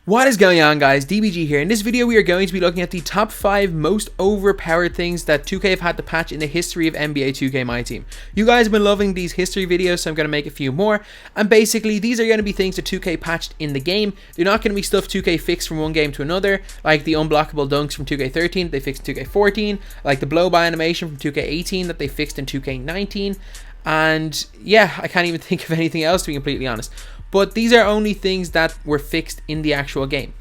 What is going on, guys? DBG here. In this video we are going to be looking at the top 5 most overpowered things that 2K have had to patch in the history of NBA 2K MyTEAM. You guys have been loving these history videos, so I'm going to make a few more, and basically these are going to be things that 2K patched in the game. They're not going to be stuff 2K fixed from one game to another, like the unblockable dunks from 2K13 that they fixed in 2K14, like the blow by animation from 2K18 that they fixed in 2K19, and yeah, I can't even think of anything else, to be completely honest. But these are only things that were fixed in the actual game.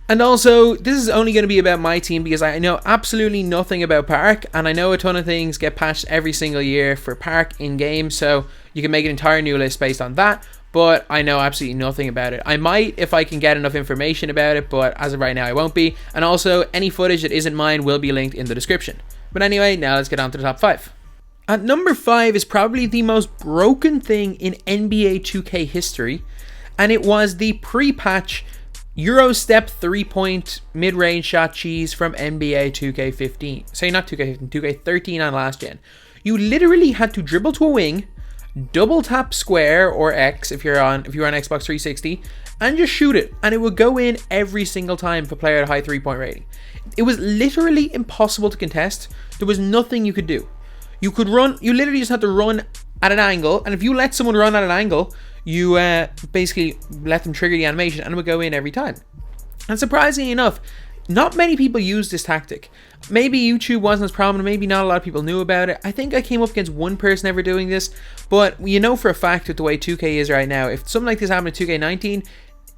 And also, this is only going to be about my team because I know absolutely nothing about Park, and I know a ton of things get patched every single year for Park in-game, so you can make an entire new list based on that, but I know absolutely nothing about it. I might if I can get enough information about it, but as of right now I won't be, and also any footage that isn't mine will be linked in the description. But anyway, now let's get on to the top 5. At number 5 is probably the most broken thing in NBA 2K history, and it was the pre-patch EUROSTEP 3-point mid-range shot cheese from NBA 2K15. Say not 2K15, 2K13 on last gen. You literally had to dribble to a wing, double tap square or X if you're on Xbox 360, and just shoot it, and it would go in every single time if a player had a high 3-point rating. It was literally impossible to contest. There was nothing you could do. You literally just had to run at an angle, and if you let someone run at an angle, you basically let them trigger the animation and it would go in every time. And surprisingly enough, not many people use this tactic. Maybe YouTube wasn't as prominent, maybe not a lot of people knew about it. I think I came up against one person ever doing this, but you know for a fact with the way 2K is right now, if something like this happened in 2K19,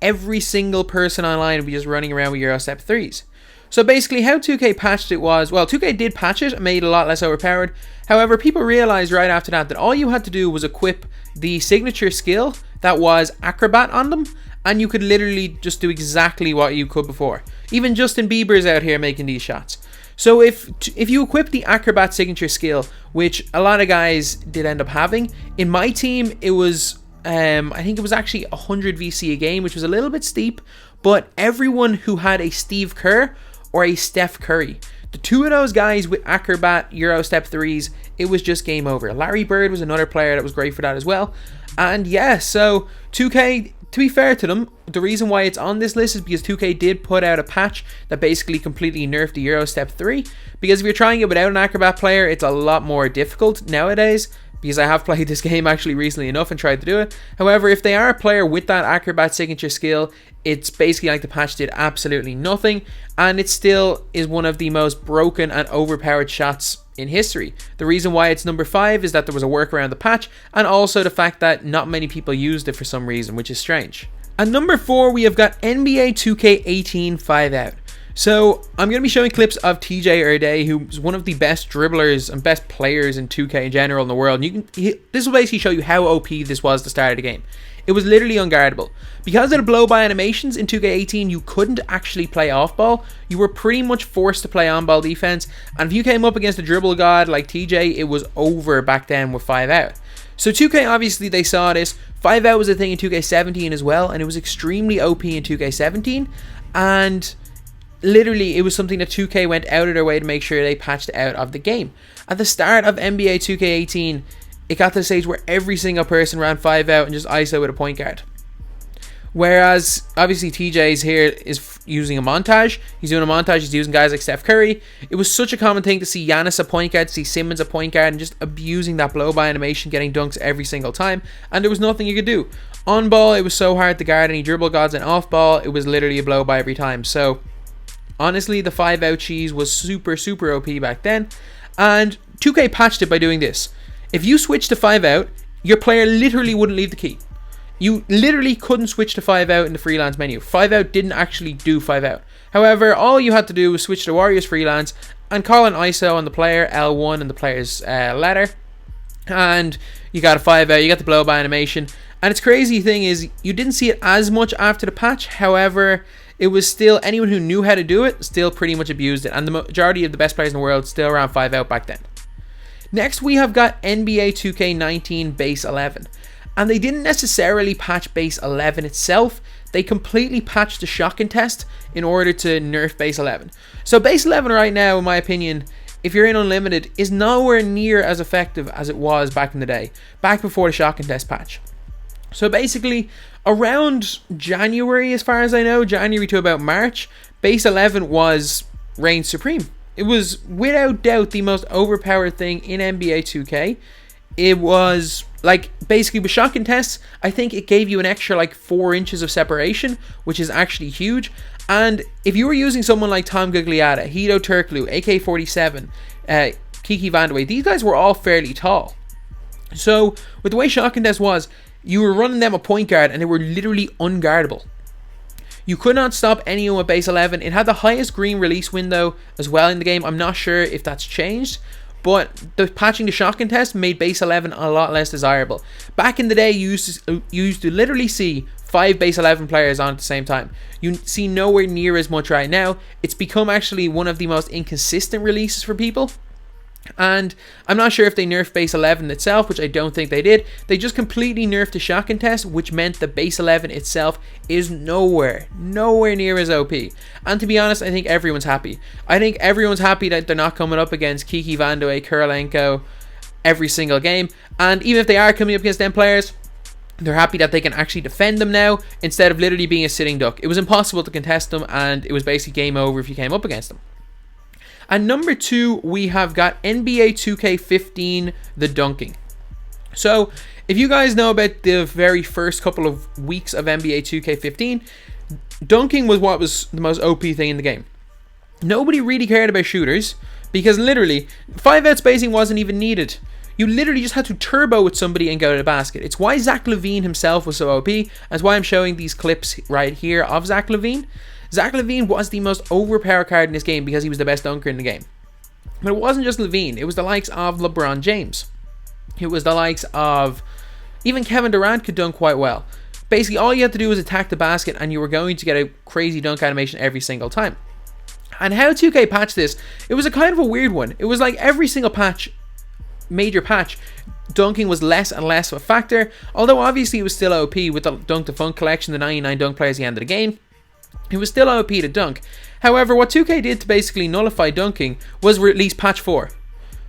every single person online would be just running around with EUROSTEP 3s. So basically how 2K patched it was, well, 2K did patch it and made it a lot less overpowered. However, people realized right after that all you had to do was equip the signature skill that was Acrobat on them, and you could literally just do exactly what you could before. Even Justin Bieber's out here making these shots. So if you equip the Acrobat signature skill, which a lot of guys did end up having, in my team it was, I think it was actually 100 VC a game, which was a little bit steep, but everyone who had a Steve Kerr or a Steph Curry, the two of those guys with Acrobat EUROSTEP 3s, it was just game over. Larry Bird was another player that was great for that as well. And yeah, so 2K, to be fair to them, the reason why it's on this list is because 2K did put out a patch that basically completely nerfed the EUROSTEP 3. Because if you're trying it without an Acrobat player, it's a lot more difficult nowadays, because I have played this game actually recently enough and tried to do it. However, if they are a player with that Acrobat signature skill, it's basically like the patch did absolutely nothing, and it still is one of the most broken and overpowered shots in history. The reason why it's number 5 is that there was a workaround the patch, and also the fact that not many people used it for some reason, which is strange. At number 4, we have got NBA 2K18 5 out. So I'm going to be showing clips of TJ Erde, who's one of the best dribblers and best players in 2K in general in the world. And this will basically show you how OP this was at the start of the game. It was literally unguardable. Because of the blow-by animations in 2K18, you couldn't actually play off-ball. You were pretty much forced to play on-ball defense. And if you came up against a dribble god like TJ, it was over back then with 5 out. So 2K, obviously, they saw this. 5 out was a thing in 2K17 as well, and it was extremely OP in 2K17. And literally, it was something that 2K went out of their way to make sure they patched out of the game. At the start of NBA 2K18, it got to the stage where every single person ran 5 out and just ISO with a point guard. Whereas, obviously, TJ's here is using a montage. He's doing a montage, he's using guys like Steph Curry. It was such a common thing to see Giannis a point guard, to see Simmons a point guard, and just abusing that blow-by animation, getting dunks every single time. And there was nothing you could do. On ball, it was so hard to guard any dribble gods, and off ball, it was literally a blow-by every time. So honestly, the 5 out cheese was super OP back then, and 2K patched it by doing this. If you switch to 5 out, your player literally wouldn't leave the key. You literally couldn't switch to 5 out in the freelance menu. 5 out didn't actually do 5 out. However, all you had to do was switch to Warriors freelance and call an ISO on the player, L1 and the player's letter, and you got a 5 out, you got the blow-by animation. And its crazy thing is, you didn't see it as much after the patch. However, it was still, anyone who knew how to do it still pretty much abused it, and the majority of the best players in the world still ran 5 out back then. Next, we have got NBA 2K19 Base 11, and they didn't necessarily patch Base 11 itself. They completely patched the shot contest in order to nerf Base 11. So Base 11 right now, in my opinion, if you're in Unlimited, is nowhere near as effective as it was back in the day, back before the shot contest patch. So basically, around January, as far as I know, January to about March, base 11 was reigned supreme. It was without doubt the most overpowered thing in NBA 2K. It was like basically with shot contests, I think it gave you an extra like 4 inches of separation, which is actually huge. And if you were using someone like Tom Gugliotta, HEDO Turkoglu, AK-47, Kiki Vandeweghe, these guys were all fairly tall. So with the way shot contest was, you were running them a point guard and they were literally unguardable. You could not stop anyone with base 11. It had the highest green release window as well in the game. I'm not sure if that's changed, but the patching the shot contest made base 11 a lot less desirable. Back in the day, you used to literally see 5 base 11 players on at the same time. You see nowhere near as much right now. It's become actually one of the most inconsistent releases for people. And I'm not sure if they nerfed base 11 itself, which I don't think they did. They just completely nerfed the shot contest, which meant the base 11 itself is nowhere near as OP. And to be honest, I think everyone's happy. I think everyone's happy that they're not coming up against Kiki Vandeweghe, Kurylenko every single game. And even if they are coming up against them players, they're happy that they can actually defend them now instead of literally being a sitting duck. It was impossible to contest them, and it was basically game over if you came up against them. And number 2, we have got NBA 2K15, the dunking. So, if you guys know about the very first couple of weeks of NBA 2K15, dunking was what was the most OP thing in the game. Nobody really cared about shooters, because literally, 5-out spacing wasn't even needed. You literally just had to turbo with somebody and go to the basket. It's why Zach LaVine himself was so OP. That's why I'm showing these clips right here of Zach LaVine. Zach LaVine was the most overpowered card in this game because he was the best dunker in the game. But it wasn't just LaVine. It was the likes of LeBron James. It was the likes of... even Kevin Durant could dunk quite well. Basically, all you had to do was attack the basket and you were going to get a crazy dunk animation every single time. And how 2K patched this, it was a kind of a weird one. It was like every single patch, major patch, dunking was less and less of a factor. Although obviously it was still OP with the Dunk to Funk collection, the 99 dunk players at the end of the game. It was still OP to dunk. However, what 2K did to basically nullify dunking was release patch 4.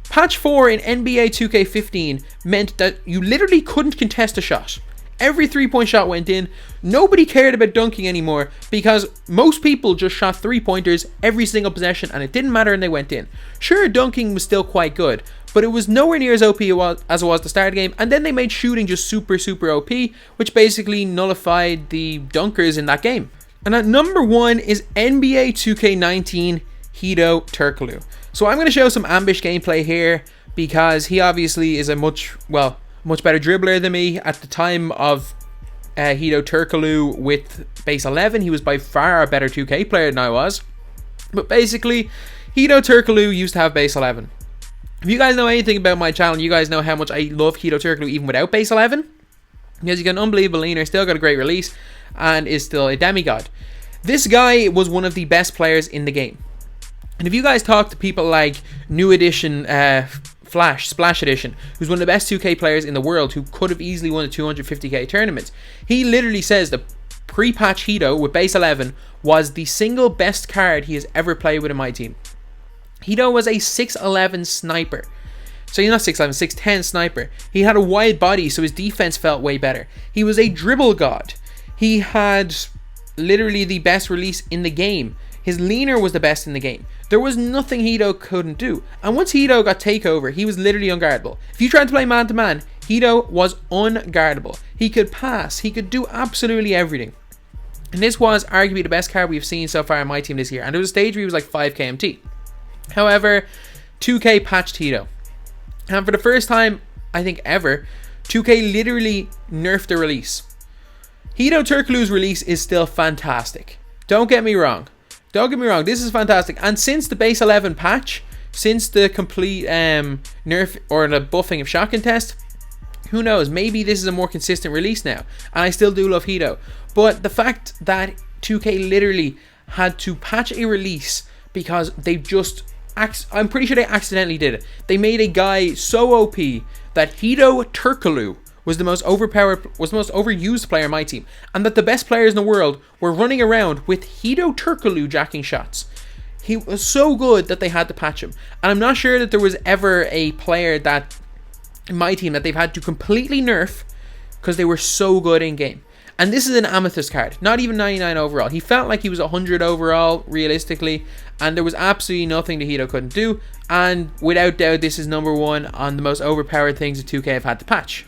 Patch 4 in NBA 2K15 meant that you literally couldn't contest a shot. Every 3-point shot went in. Nobody cared about dunking anymore because most people just shot 3-pointers every single possession and it didn't matter and they went in. Sure, dunking was still quite good, but it was nowhere near as OP as it was at the start of the game. And then they made shooting just super OP, which basically nullified the dunkers in that game. And at number 1 is NBA 2K19 HEDO Turkoglu. So I'm going to show some ambush gameplay here because he obviously is a much better dribbler than me. At the time of HEDO Turkoglu with base 11, he was by far a better 2K player than I was. But basically, HEDO Turkoglu used to have base 11. If you guys know anything about my channel, you guys know how much I love HEDO Turkoglu even without base 11. Because he's got an unbelievable leaner, still got a great release, and is still a demigod. This guy was one of the best players in the game. And if you guys talk to people like New Edition, Splash Edition, who's one of the best 2K players in the world, who could have easily won a 250k tournament, he literally says the pre-patch HEDO with base 11 was the single best card he has ever played with in MyTEAM. HEDO was a 6'11 sniper. So he's not 6'11, 6'10 sniper. He had a wide body, so his defense felt way better. He was a dribble god. He had literally the best release in the game. His leaner was the best in the game. There was nothing HEDO couldn't do. And once HEDO got takeover, he was literally unguardable. If you tried to play man-to-man, HEDO was unguardable. He could pass. He could do absolutely everything. And this was arguably the best card we've seen so far in MyTEAM this year. And there was a stage where he was like 5 KMT. However, 2K patched HEDO. And for the first time, I think ever, 2K literally nerfed the release. HEDO Turkoglu's release is still fantastic. Don't get me wrong. This is fantastic. And since the base 11 patch, since the complete nerf or the buffing of shot contest, who knows, maybe this is a more consistent release now. And I still do love HEDO. But the fact that 2K literally had to patch a release because they just... I'm pretty sure they accidentally did it. They made a guy so OP that HEDO Turkoglu was the most overused player in MyTEAM, and that the best players in the world were running around with HEDO Turkoglu jacking shots. He was so good that they had to patch him. And I'm not sure that there was ever a player that in MyTEAM that they've had to completely nerf because they were so good in game. And this is an amethyst card, not even 99 overall. He felt like he was 100 overall, realistically, and there was absolutely nothing that HEDO couldn't do. And without doubt, this is number 1 on the most overpowered things that 2K have had to patch.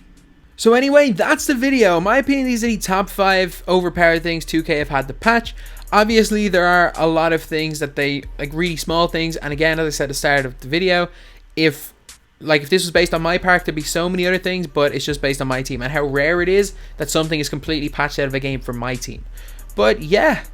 So anyway, that's the video. In my opinion, these are the top 5 overpowered things 2K have had to patch. Obviously, there are a lot of things that they, like really small things. And again, as I said at the start of the video, if this was based on my park, there'd be so many other things, but it's just based on my team and how rare it is that something is completely patched out of a game for my team. But yeah,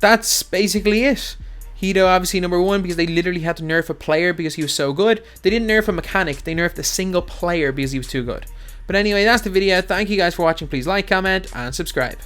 that's basically it. HEDO obviously number 1 because they literally had to nerf a player because he was so good. They didn't nerf a mechanic, they nerfed a single player because he was too good. But anyway, that's the video. Thank you guys for watching. Please like, comment, and subscribe.